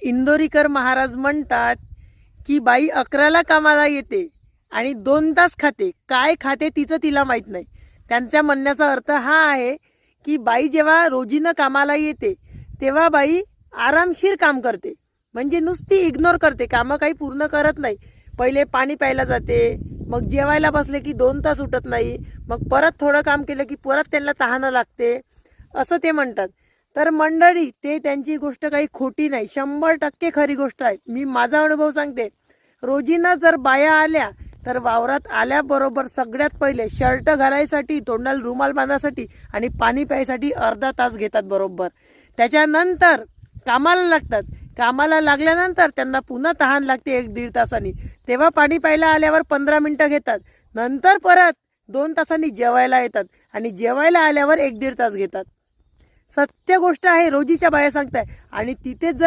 इंदोरीकर महाराज म्हणतात की बाई 11ला कामाला येते आणि 2 तास खाते. काय खाते तिचं तिला माहित नाही. त्यांच्या म्हणण्याचा अर्थ हा आहे की बाई जेव्हा रोजीनं कामाला येते तेव्हा बाई आरामशीर काम करते, म्हणजे नुसती इग्नोर करते, कामं काही पूर्ण करत नाही. पहिले पाणी प्यायला जाते, मग जेवायला बसले की 2 तास उठत नाही, मग परत थोडं काम केलं की परत त्यांना तहानं लागते, असं ते म्हणतात. तर मंडळी, ते त्यांची गोष्ट काही खोटी नाही, 100% खरी गोष्ट आहे. मी माझा अनुभव सांगते. रोजीनं जर बाया आल्या तर वावरात आल्याबरोबर सगळ्यात पहिले शर्ट घालायसाठी, तोंडाला रुमाल बांधायसाठी आणि पाणी प्यायसाठी अर्धा तास घेतात बरोबर. त्याच्यानंतर कामाला लागतात. कामाला लागल्यानंतर त्यांना पुन्हा तहान लागते 1-1.5 तासांनी, तेव्हा पाणी प्यायला आल्यावर 15 मिनिटं घेतात. नंतर परत 2 तासांनी जेवायला येतात आणि जेवायला आल्यावर 1-1.5 तास घेतात. सत्य गोष्ट आहे, रोजीच्या बाया सांगताय. आणि तिथे जर